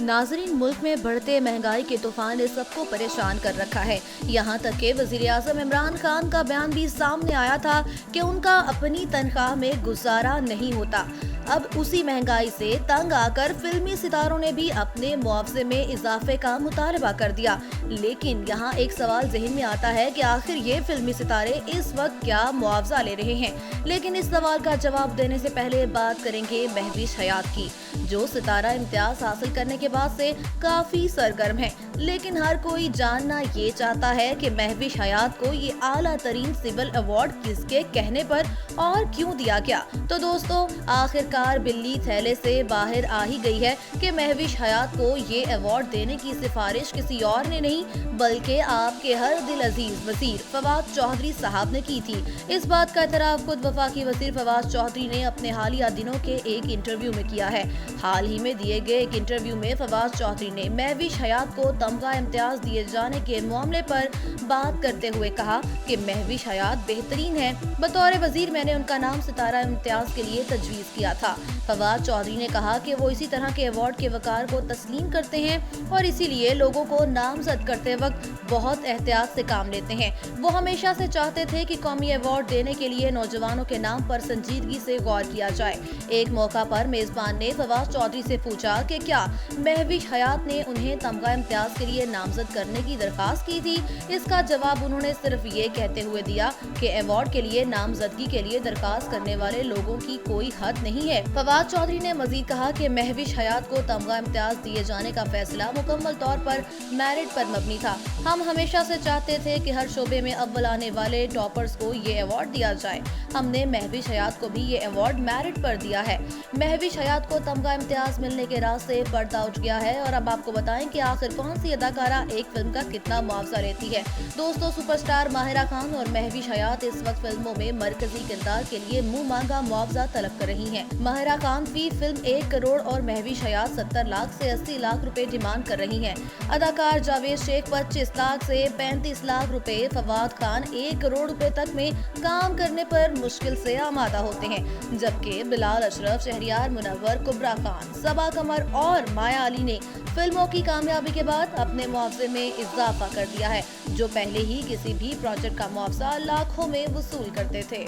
नाज़रीन, मुल्क में बढ़ते महंगाई के तूफान ने सबको परेशान कर रखा है। यहाँ तक कि वज़ीर आज़म इमरान खान का बयान भी सामने आया था कि उनका अपनी तनख्वाह में गुजारा नहीं होता। अब उसी महंगाई से तंग आकर फिल्मी सितारों ने भी अपने मुआवजे में इजाफे का मुतालबा कर दिया। लेकिन यहाँ एक सवाल ज़हन में आता है कि आखिर ये फिल्मी सितारे इस वक्त क्या मुआवजा ले रहे हैं। लेकिन इस सवाल का जवाब देने से पहले बात करेंगे महविश हयात की, जो सितारा इम्तियाज हासिल करने के बाद से काफी सरगर्म है। लेकिन हर कोई जानना ये चाहता है कि महविश हयात को ये आला तरीन सिविल अवार्ड किसके कहने पर और क्यों दिया गया। तो दोस्तों, आखिरकार बिल्ली थैले से बाहर आ ही गई है कि महविश हयात को ये अवार्ड देने की सिफारिश किसी और ने नहीं बल्कि आपके हर दिल अजीज वजीर फवाद चौधरी साहब ने की थी। इस बात का इतराफ खुद वफाकी वजीर फवाद चौधरी ने अपने हालिया दिनों के एक इंटरव्यू में किया है। हाल ही में दिए गए एक इंटरव्यू में फवाद चौधरी ने महविश हयात को तमगा इम्तियाज दिए जाने के मामले पर बात करते हुए कहा कि महविश हयात बेहतरीन है। बतौर वजीर मैंने उनका नाम सितारा इम्तियाज के लिए तजवीज़ किया था। फवाद चौधरी ने कहा कि वो इसी तरह के अवार्ड के वकार को तस्लीम करते हैं और इसीलिए लोगों को नामजद करते वक्त बहुत एहतियात से काम लेते हैं। वो हमेशा से चाहते थे कि कौमी अवार्ड देने के लिए नौजवानों के नाम पर संजीदगी से गौर किया जाए। एक मौका पर मेजबान ने फवाद चौधरी से पूछा कि क्या महविश हयात ने उन्हें तमगा इम्तियाज के लिए नामजद करने की दरखास्त की थी। इसका जवाब उन्होंने सिर्फ ये कहते हुए दिया कि अवार्ड के लिए नामजदगी के लिए दरखास्त करने वाले लोगों की कोई हद नहीं है। फवाद चौधरी ने मजीद कहा कि महविश हयात को तमगा इम्तियाज दिए जाने का फैसला मुकम्मल तौर पर मेरिट पर मबनी था। हम हमेशा से चाहते थे कि हर शोबे में अव्वल आने वाले टॉपर्स को ये अवार्ड दिया जाए। हमने महविश हयात को भी ये अवार्ड मेरिट पर दिया है। महविश हयात को तमगा इम्तियाज मिलने के रास्ते पर्दा उठ गया है। और अब आपको बताएं कि आखिर कौन सी अदाकारा एक फिल्म का कितना मुआवजा लेती है। दोस्तों, सुपरस्टार माहिरा खान और महविश हयात इस वक्त फिल्मों में मरकजी किरदार के लिए मुंह मांगा मुआवजा तलब कर रही हैं। माहिरा खान फी फिल्म 1 करोड़ और महविश हयात 70 लाख से 80 लाख रुपए डिमांड कर रही हैं। अदाकार जावेद शेख 25 लाख से 35 लाख रुपए, फवाद खान 1 करोड़ रुपए तक में काम करने पर मुश्किल से आमादा होते हैं। जबकि बिलाल अशरफ, शहरियार मुनव्वर, कुबरा खान, सबा कमर और माया अली ने फिल्मों की कामयाबी के बाद अपने मुआवजे में इजाफा कर दिया है, जो पहले ही किसी भी प्रोजेक्ट का मुआवजा लाखों में वसूल करते थे।